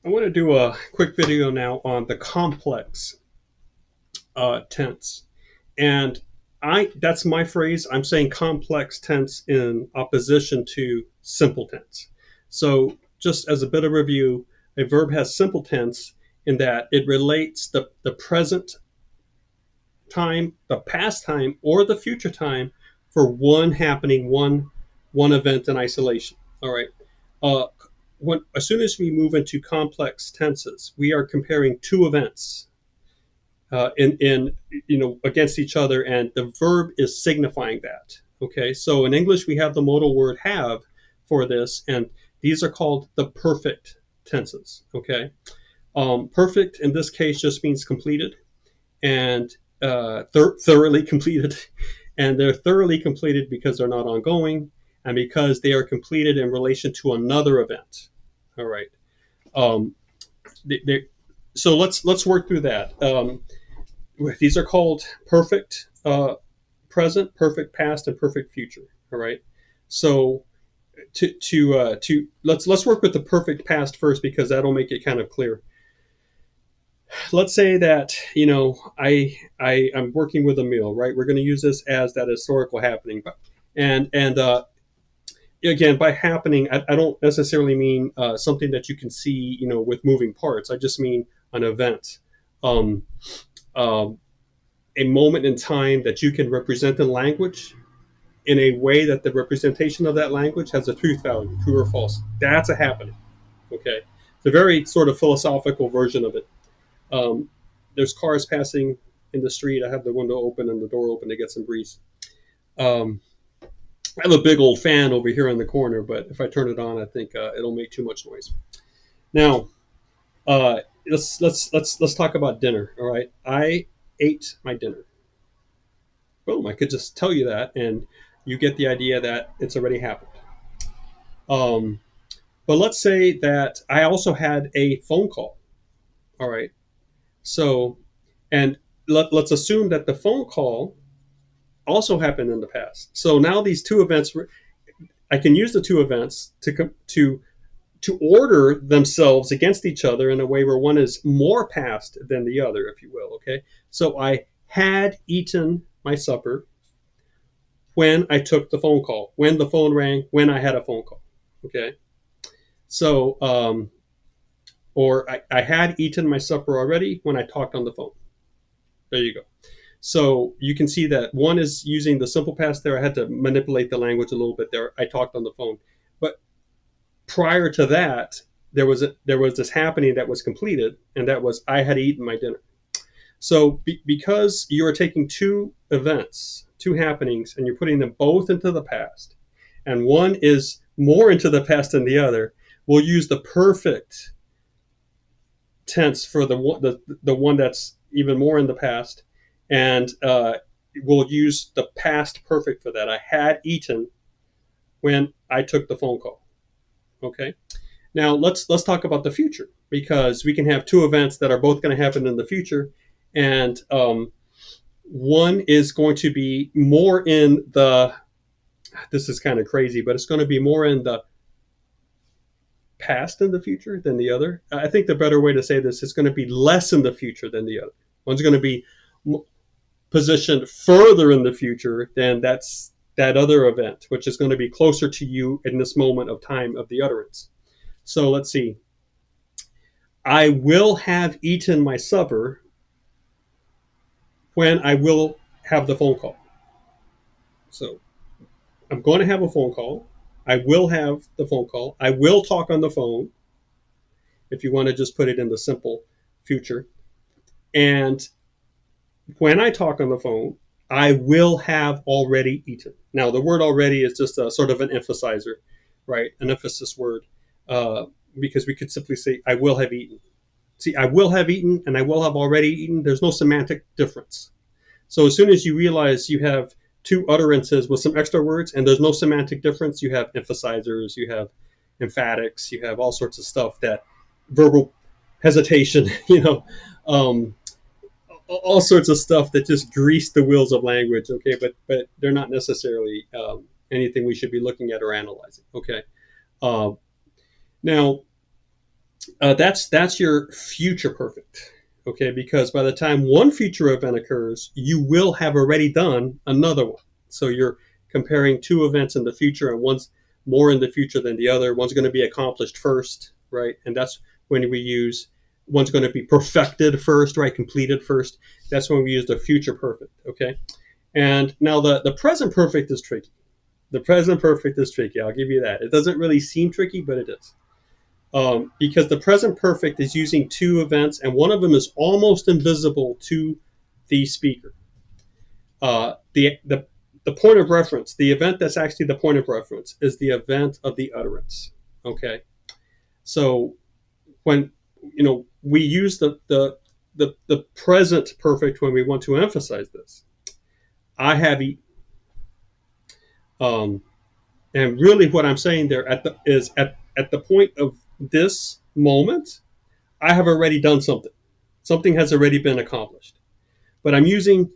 I want to do a quick video now on the complex tense. And that's my phrase. I'm saying complex tense in opposition to simple tense. So just as a bit of review, a verb has simple tense in that it relates the present time, the past time, or the future time for one happening, one event in isolation. All right. Uh, as soon as we move into complex tenses, we are comparing two events in against each other, and the verb is signifying that. Okay, so in English we have the modal word have for this, and these are called the perfect tenses. Okay, perfect in this case just means completed and thoroughly completed, and they're thoroughly completed because they're not ongoing and because they are completed in relation to another event. All right. Um, they, so let's work through that. These are called perfect present, perfect past, and perfect future. All right. So to let's work with the perfect past first because that'll make it kind of clear. Let's say that I'm working with a meal, right? We're going to use this as that historical happening, and again, by happening, I don't necessarily mean something that you can see, with moving parts. I just mean an event. Um, um, a moment in time that you can represent in language in a way that the representation of that language has a truth value, true or false. That's a happening. Okay, it's a very sort of philosophical version of it. Um, there's cars passing in the street. I have the window open and the door open to get some breeze. Um, I have a big old fan over here in the corner, but if I turn it on, I think it'll make too much noise. Now, let's talk about dinner. All right, I ate my dinner. Boom! I could just tell you that, and you get the idea that it's already happened. Um, but let's say that I also had a phone call. All right. So, and let's assume that the phone call also happened in the past. So now these two events, I can use the two events to order themselves against each other in a way where one is more past than the other, if you will. Okay. So I had eaten my supper when I took the phone call, when the phone rang, when I had a phone call. Okay. So, or I had eaten my supper already when I talked on the phone. There you go. So you can see that one is using the simple past there. I had to manipulate the language a little bit there. I talked on the phone. But prior to that, there was this happening that was completed, and that was I had eaten my dinner. So because you are taking two events, two happenings, and you're putting them both into the past, and one is more into the past than the other, we'll use the perfect tense for the one that's even more in the past, and we'll use the past perfect for that. I had eaten when I took the phone call. Okay. Now let's talk about the future because we can have two events that are both going to happen in the future, and one is going to be more in the. This is kind of crazy, but it's going to be more in the past in the future than the other. I think the better way to say this is going to be less in the future than the other. One's going to be positioned further in the future than that other event, which is going to be closer to you in this moment of time of the utterance. So let's see. I will have eaten my supper when I will have the phone call. So I'm going to have a phone call. I will have the phone call. I will talk on the phone if you want to just put it in the simple future. And when I talk on the phone, I will have already eaten. Now, the word already is just a sort of an emphasizer, right? An emphasis word, because we could simply say, I will have eaten. See, I will have eaten and I will have already eaten. There's no semantic difference. So as soon as you realize you have two utterances with some extra words and there's no semantic difference, you have emphasizers, you have emphatics, you have all sorts of stuff that verbal hesitation, um, all sorts of stuff that just grease the wheels of language. Okay, but they're not necessarily anything we should be looking at or analyzing. Okay, uh, now That's your future perfect. Okay, because by the time one future event occurs, you will have already done another one. So you're comparing two events in the future, and one's more in the future than the other. One's going to be accomplished first, right? And that's when we use one's going to be perfected first, right? Completed first. That's when we use the future perfect. Okay. And now the present perfect is tricky. The present perfect is tricky. I'll give you that. It doesn't really seem tricky, but it is. Because the present perfect is using two events, and one of them is almost invisible to the speaker. The point of reference, the event that's actually the point of reference, is the event of the utterance. Okay, so when we use the present perfect when we want to emphasize this. I have eaten. And really, what I'm saying there is at the point of this moment, I have already done something. Something has already been accomplished. But I'm using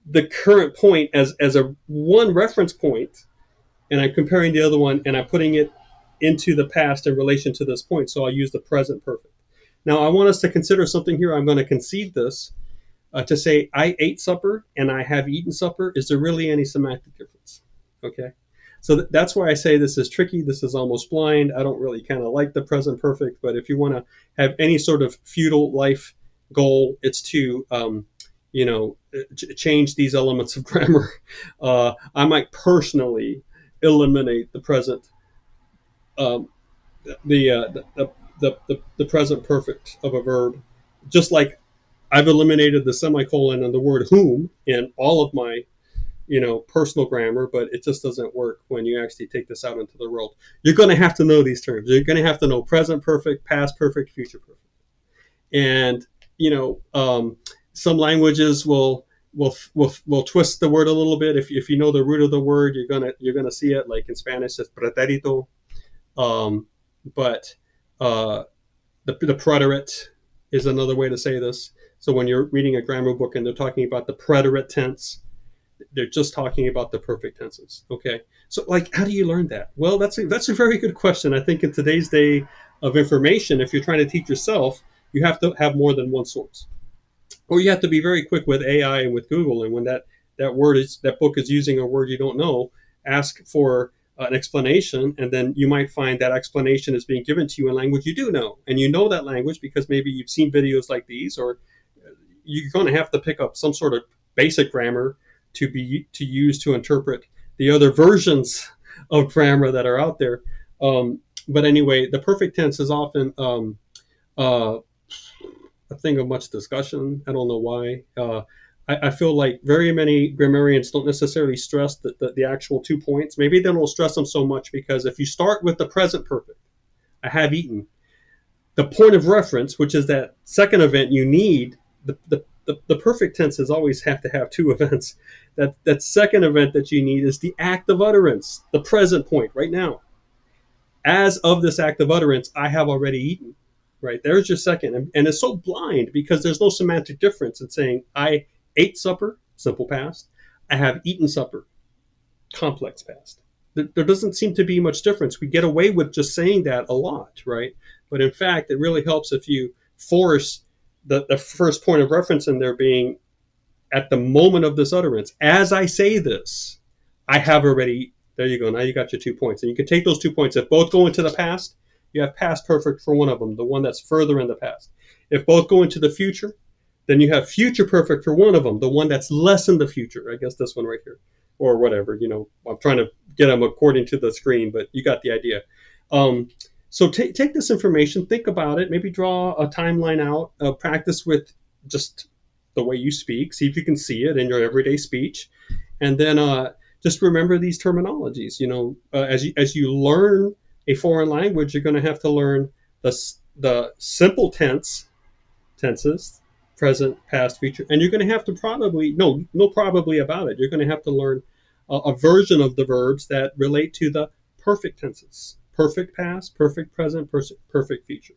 the current point as a one reference point, and I'm comparing the other one, and I'm putting it into the past in relation to this point. So I'll use the present perfect. Now, I want us to consider something here. I'm going to concede this to say I ate supper and I have eaten supper. Is there really any semantic difference? Okay. So that's why I say this is tricky. This is almost blind. I don't really kind of like the present perfect, but if you want to have any sort of feudal life goal, it's to, change these elements of grammar. I might personally eliminate the present, um, the present perfect of a verb, just like I've eliminated the semicolon and the word whom in all of my personal grammar, but it just doesn't work when you actually take this out into the world. You're going to have to know these terms. You're going to have to know present perfect, past perfect, future perfect. And, some languages will twist the word a little bit. If you know the root of the word, you're gonna see it, like in Spanish, it's pretérito. But the preterite is another way to say this. So when you're reading a grammar book and they're talking about the preterite tense, they're just talking about the perfect tenses. Okay, so how do you learn that? Well, that's a very good question. I think in today's day of information, if you're trying to teach yourself, you have to have more than one source, or you have to be very quick with AI and with Google. And when that book is using a word you don't know, ask for an explanation, and then you might find that explanation is being given to you in language you do know, and you know that language because maybe you've seen videos like these, or you're going to have to pick up some sort of basic grammar to use to interpret the other versions of grammar that are out there. But anyway, the perfect tense is often a thing of much discussion. I don't know why. I feel like very many grammarians don't necessarily stress the actual 2 points. Maybe they don't stress them so much because if you start with the present perfect, I have eaten, the point of reference, which is that second event, you need the perfect tenses always have to have two events. That second event that you need is the act of utterance, the present point right now. As of this act of utterance, I have already eaten. Right, there's your second. And it's so blind because there's no semantic difference in saying I ate supper, simple past, I have eaten supper, complex past. There doesn't seem to be much difference. We get away with just saying that a lot, right? But in fact, it really helps if you force the first point of reference in there being at the moment of this utterance. As I say this, I have already, there you go. Now you got your 2 points. And you can take those 2 points. If both go into the past, you have past perfect for one of them, the one that's further in the past. If both go into the future, then you have future perfect for one of them, the one that's less in the future. I guess this one right here, or whatever. I'm trying to get them according to the screen, but you got the idea. So take this information, think about it, maybe draw a timeline out, practice with just the way you speak, see if you can see it in your everyday speech, and then just remember these terminologies. As you learn a foreign language, you're going to have to learn the simple tenses, present, past, future, and you're going to have to probably about it. You're going to have to learn a version of the verbs that relate to the perfect tenses: perfect past, perfect present, perfect future.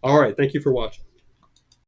All right, thank you for watching.